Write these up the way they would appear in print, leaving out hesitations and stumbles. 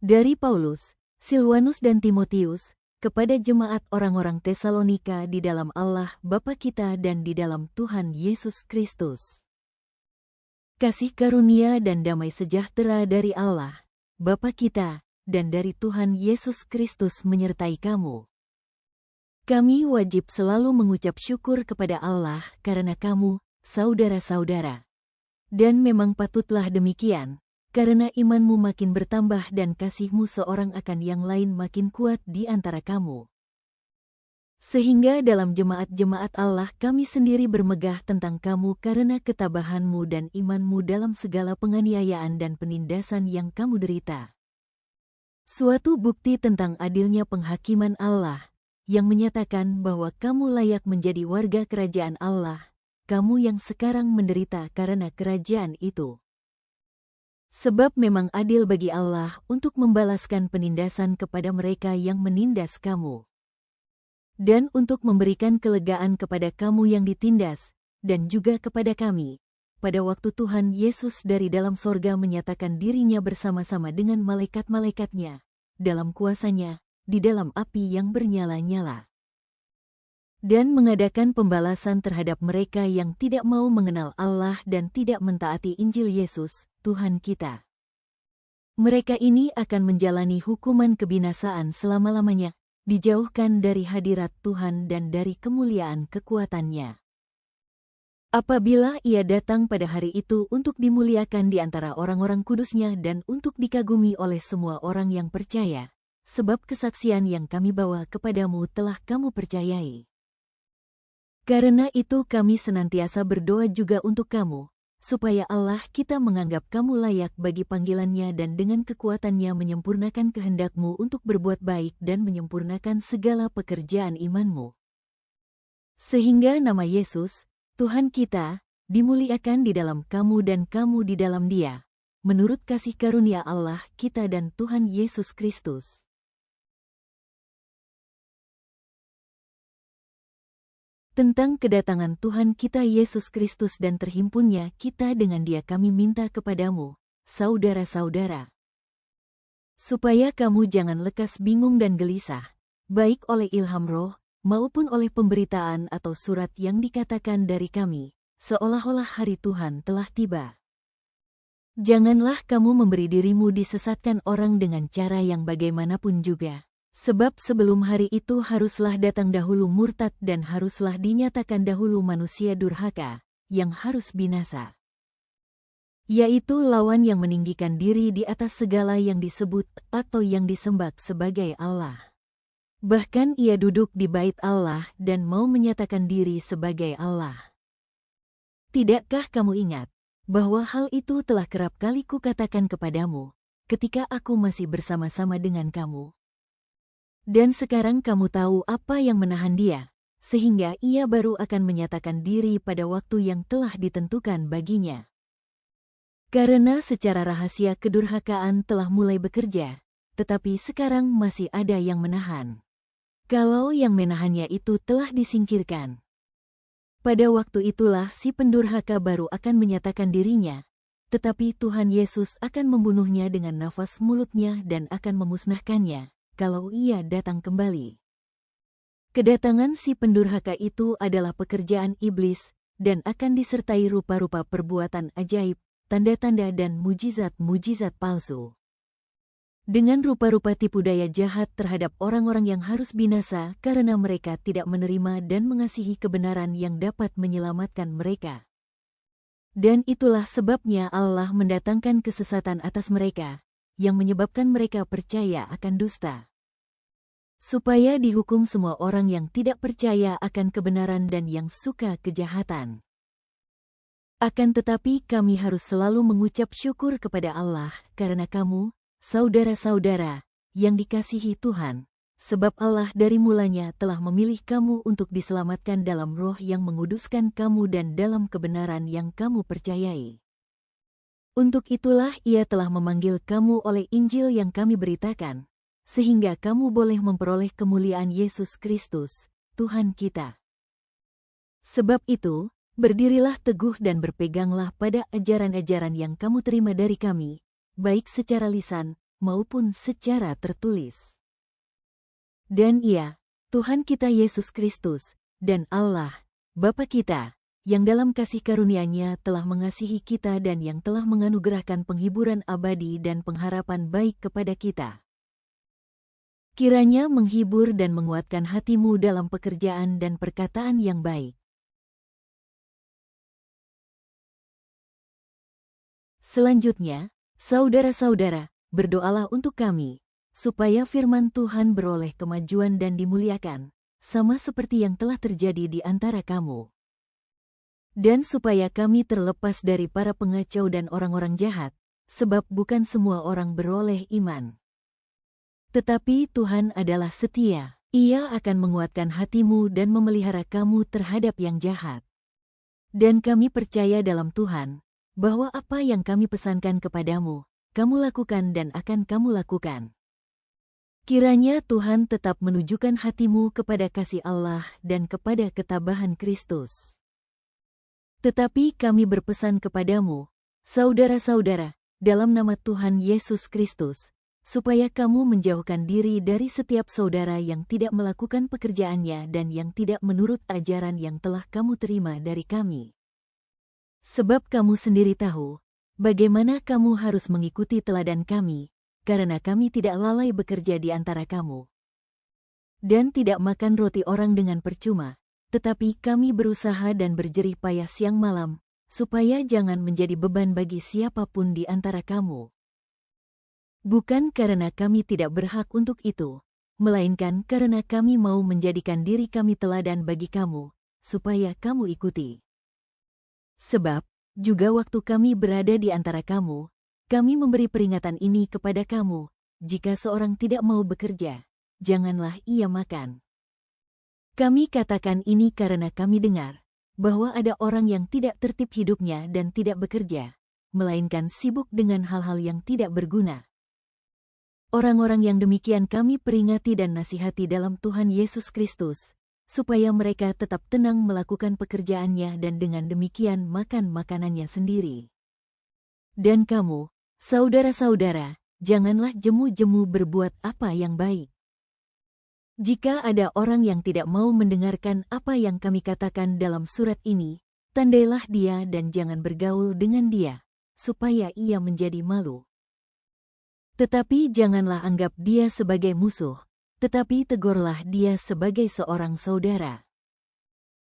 Dari Paulus, Silwanus dan Timotius, kepada jemaat orang-orang Tesalonika di dalam Allah Bapa kita dan di dalam Tuhan Yesus Kristus. Kasih karunia dan damai sejahtera dari Allah, Bapa kita, dan dari Tuhan Yesus Kristus menyertai kamu. Kami wajib selalu mengucap syukur kepada Allah karena kamu, saudara-saudara. Dan memang patutlah demikian, karena imanmu makin bertambah dan kasihmu seorang akan yang lain makin kuat di antara kamu. Sehingga dalam jemaat-jemaat Allah kami sendiri bermegah tentang kamu karena ketabahanmu dan imanmu dalam segala penganiayaan dan penindasan yang kamu derita. Suatu bukti tentang adilnya penghakiman Allah, yang menyatakan bahwa kamu layak menjadi warga kerajaan Allah, kamu yang sekarang menderita karena kerajaan itu. Sebab memang adil bagi Allah untuk membalaskan penindasan kepada mereka yang menindas kamu. Dan untuk memberikan kelegaan kepada kamu yang ditindas, dan juga kepada kami, pada waktu Tuhan Yesus dari dalam sorga menyatakan dirinya bersama-sama dengan malaikat-malaikatnya, dalam kuasanya, di dalam api yang bernyala-nyala. Dan mengadakan pembalasan terhadap mereka yang tidak mau mengenal Allah dan tidak mentaati Injil Yesus, Tuhan kita. Mereka ini akan menjalani hukuman kebinasaan selama-lamanya, dijauhkan dari hadirat Tuhan dan dari kemuliaan kekuatannya. Apabila ia datang pada hari itu untuk dimuliakan di antara orang-orang kudusnya dan untuk dikagumi oleh semua orang yang percaya, sebab kesaksian yang kami bawa kepadamu telah kamu percayai. Karena itu kami senantiasa berdoa juga untuk kamu, supaya Allah kita menganggap kamu layak bagi panggilannya dan dengan kekuatannya menyempurnakan kehendakmu untuk berbuat baik dan menyempurnakan segala pekerjaan imanmu. Sehingga nama Yesus, Tuhan kita, dimuliakan di dalam kamu dan kamu di dalam Dia, menurut kasih karunia Allah kita dan Tuhan Yesus Kristus. Tentang kedatangan Tuhan kita Yesus Kristus dan terhimpunnya kita dengan Dia kami minta kepadamu, saudara-saudara. Supaya kamu jangan lekas bingung dan gelisah, baik oleh ilham roh, maupun oleh pemberitaan atau surat yang dikatakan dari kami, seolah-olah hari Tuhan telah tiba. Janganlah kamu memberi dirimu disesatkan orang dengan cara yang bagaimanapun juga. Sebab sebelum hari itu haruslah datang dahulu murtad dan haruslah dinyatakan dahulu manusia durhaka, yang harus binasa. Yaitu lawan yang meninggikan diri di atas segala yang disebut atau yang disembah sebagai Allah. Bahkan ia duduk di bait Allah dan mau menyatakan diri sebagai Allah. Tidakkah kamu ingat, bahwa hal itu telah kerap kali kukatakan kepadamu, ketika aku masih bersama-sama dengan kamu? Dan sekarang kamu tahu apa yang menahan dia, sehingga ia baru akan menyatakan diri pada waktu yang telah ditentukan baginya. Karena secara rahasia kedurhakaan telah mulai bekerja, tetapi sekarang masih ada yang menahan. Kalau yang menahannya itu telah disingkirkan, pada waktu itulah si pendurhaka baru akan menyatakan dirinya, tetapi Tuhan Yesus akan membunuhnya dengan nafas mulutnya dan akan memusnahkannya, kalau ia datang kembali. Kedatangan si pendurhaka itu adalah pekerjaan iblis, dan akan disertai rupa-rupa perbuatan ajaib, tanda-tanda dan mujizat-mujizat palsu. Dengan rupa-rupa tipu daya jahat terhadap orang-orang yang harus binasa karena mereka tidak menerima dan mengasihi kebenaran yang dapat menyelamatkan mereka. Dan itulah sebabnya Allah mendatangkan kesesatan atas mereka, yang menyebabkan mereka percaya akan dusta. Supaya dihukum semua orang yang tidak percaya akan kebenaran dan yang suka kejahatan. Akan tetapi kami harus selalu mengucap syukur kepada Allah karena kamu, saudara-saudara, yang dikasihi Tuhan, sebab Allah dari mulanya telah memilih kamu untuk diselamatkan dalam roh yang menguduskan kamu dan dalam kebenaran yang kamu percayai. Untuk itulah Ia telah memanggil kamu oleh Injil yang kami beritakan, sehingga kamu boleh memperoleh kemuliaan Yesus Kristus, Tuhan kita. Sebab itu, berdirilah teguh dan berpeganglah pada ajaran-ajaran yang kamu terima dari kami, baik secara lisan, maupun secara tertulis. Dan Ia, Tuhan kita Yesus Kristus, dan Allah, Bapa kita, yang dalam kasih karunia-Nya telah mengasihi kita dan yang telah menganugerahkan penghiburan abadi dan pengharapan baik kepada kita. Kiranya menghibur dan menguatkan hatimu dalam pekerjaan dan perkataan yang baik. Selanjutnya, saudara-saudara, berdoalah untuk kami, supaya firman Tuhan beroleh kemajuan dan dimuliakan, sama seperti yang telah terjadi di antara kamu. Dan supaya kami terlepas dari para pengacau dan orang-orang jahat, sebab bukan semua orang beroleh iman. Tetapi Tuhan adalah setia. Ia akan menguatkan hatimu dan memelihara kamu terhadap yang jahat. Dan kami percaya dalam Tuhan, bahwa apa yang kami pesankan kepadamu, kamu lakukan dan akan kamu lakukan. Kiranya Tuhan tetap menunjukkan hatimu kepada kasih Allah dan kepada ketabahan Kristus. Tetapi kami berpesan kepadamu, saudara-saudara, dalam nama Tuhan Yesus Kristus, supaya kamu menjauhkan diri dari setiap saudara yang tidak melakukan pekerjaannya dan yang tidak menurut ajaran yang telah kamu terima dari kami. Sebab kamu sendiri tahu, bagaimana kamu harus mengikuti teladan kami, karena kami tidak lalai bekerja di antara kamu. Dan tidak makan roti orang dengan percuma, tetapi kami berusaha dan berjerih payah siang malam, supaya jangan menjadi beban bagi siapapun di antara kamu. Bukan karena kami tidak berhak untuk itu, melainkan karena kami mau menjadikan diri kami teladan bagi kamu, supaya kamu ikuti. Sebab, juga waktu kami berada di antara kamu, kami memberi peringatan ini kepada kamu, jika seorang tidak mau bekerja, janganlah ia makan. Kami katakan ini karena kami dengar, bahwa ada orang yang tidak tertib hidupnya dan tidak bekerja, melainkan sibuk dengan hal-hal yang tidak berguna. Orang-orang yang demikian kami peringati dan nasihati dalam Tuhan Yesus Kristus, supaya mereka tetap tenang melakukan pekerjaannya dan dengan demikian makan makanannya sendiri. Dan kamu, saudara-saudara, janganlah jemu-jemu berbuat apa yang baik. Jika ada orang yang tidak mau mendengarkan apa yang kami katakan dalam surat ini, tandailah dia dan jangan bergaul dengan dia, supaya ia menjadi malu. Tetapi janganlah anggap dia sebagai musuh, tetapi tegurlah dia sebagai seorang saudara.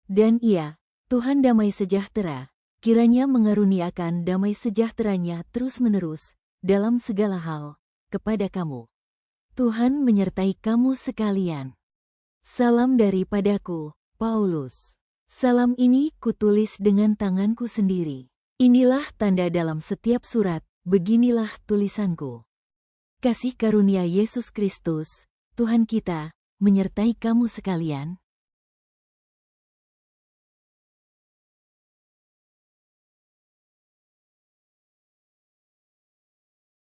Dan Ia, Tuhan damai sejahtera, kiranya mengaruniakan damai sejahteranya terus-menerus, dalam segala hal, kepada kamu. Tuhan menyertai kamu sekalian. Salam daripadaku, Paulus. Salam ini kutulis dengan tanganku sendiri. Inilah tanda dalam setiap surat, beginilah tulisanku. Kasih karunia Yesus Kristus, Tuhan kita, menyertai kamu sekalian.